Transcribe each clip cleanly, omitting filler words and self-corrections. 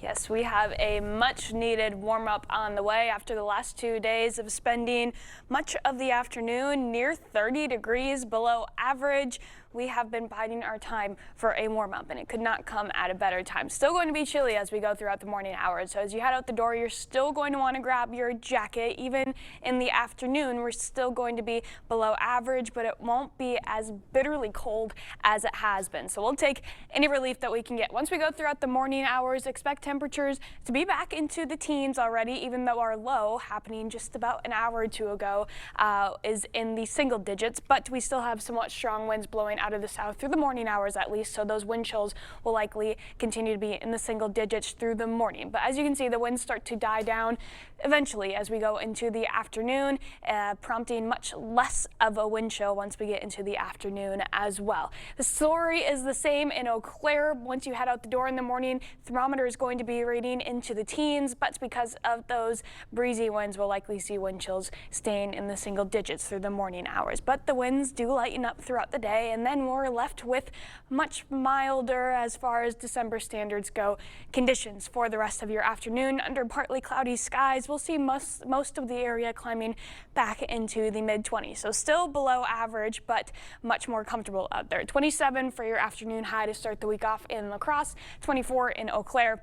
Yes, we have a much needed warm up on the way after the last 2 days of spending much of the afternoon near 30 degrees below average. We have been biding our time for a warm up, and it could not come at a better time. Still going to be chilly as we go throughout the morning hours. So as you head out the door, you're still going to want to grab your jacket. Even in the afternoon, we're still going to be below average, but it won't be as bitterly cold as it has been. So we'll take any relief that we can get. Once we go throughout the morning hours, expect temperatures to be back into the teens already, even though our low happening just about an hour or two ago is in the single digits, but we still have somewhat strong winds blowing out of the south through the morning hours at least, so those wind chills will likely continue to be in the single digits through the morning. But as you can see, the winds start to die down eventually as we go into the afternoon, prompting much less of a wind chill once we get into the afternoon as well. The story is the same in Eau Claire. Once you head out the door in the morning, thermometer is going to be reading into the teens, but because of those breezy winds, we'll likely see wind chills staying in the single digits through the morning hours. But the winds do lighten up throughout the day, and then we're left with much milder, as far as December standards go, conditions for the rest of your afternoon. Under partly cloudy skies, we'll see most of the area climbing back into the mid-20s. So still below average, but much more comfortable out there. 27 for your afternoon high to start the week off in La Crosse, 24 in Eau Claire.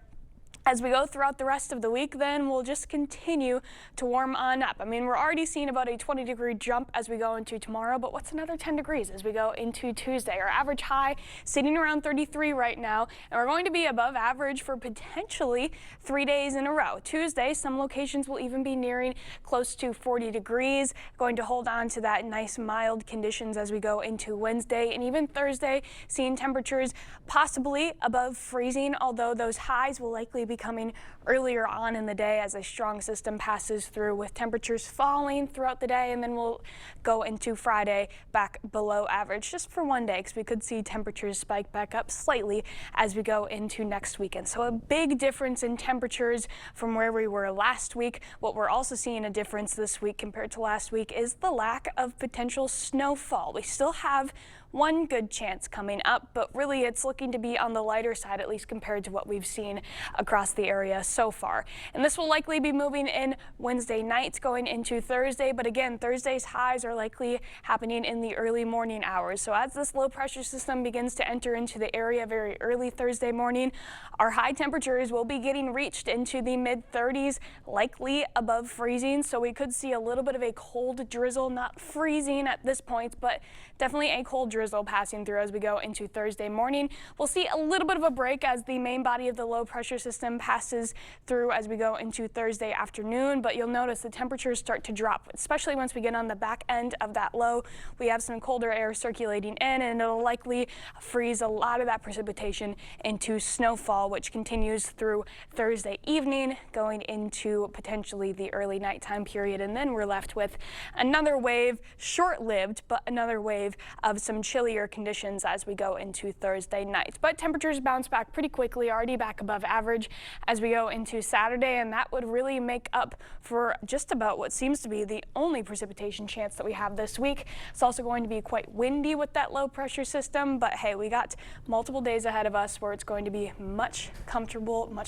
As we go throughout the rest of the week, then we'll just continue to warm on up. I mean, we're already seeing about a 20-degree jump as we go into tomorrow, but what's another 10 degrees as we go into Tuesday? Our average high sitting around 33 right now, and we're going to be above average for potentially 3 days in a row. Tuesday, some locations will even be nearing close to 40 degrees, going to hold on to that nice mild conditions as we go into Wednesday, and even Thursday, seeing temperatures possibly above freezing, although those highs will likely be coming earlier on in the day as a strong system passes through, with temperatures falling throughout the day, and then we'll go into Friday back below average just for one day, because we could see temperatures spike back up slightly as we go into next weekend. So a big difference in temperatures from where we were last week. What we're also seeing a difference this week compared to last week is the lack of potential snowfall. We still have one good chance coming up, but really it's looking to be on the lighter side, at least compared to what we've seen across the area so far. And this will likely be moving in Wednesday night going into Thursday, but again, Thursday's highs are likely happening in the early morning hours. So as this low pressure system begins to enter into the area very early Thursday morning, our high temperatures will be getting reached into the mid-30s, likely above freezing. So we could see a little bit of a cold drizzle, not freezing at this point, but definitely a cold drizzle passing through as we go into Thursday morning. We'll see a little bit of a break as the main body of the low pressure system passes through as we go into Thursday afternoon, but you'll notice the temperatures start to drop, especially once we get on the back end of that low. We have some colder air circulating in, and it'll likely freeze a lot of that precipitation into snowfall, which continues through Thursday evening, going into potentially the early nighttime period, and then we're left with another wave, short-lived, but another wave of some chillier conditions as we go into Thursday night. But temperatures bounce back pretty quickly, already back above average as we go into Saturday, and that would really make up for just about what seems to be the only precipitation chance that we have this week. It's also going to be quite windy with that low pressure system, but hey, we got multiple days ahead of us where it's going to be much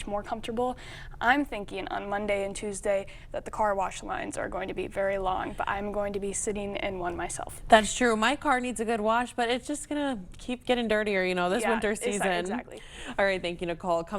more comfortable. I'm thinking on Monday and Tuesday that the car wash lines are going to be very long, but I'm going to be sitting in one myself. That's true. My car needs a good wash, but it's just gonna keep getting dirtier, you know, this winter season. Exactly. All right, thank you, Nicole.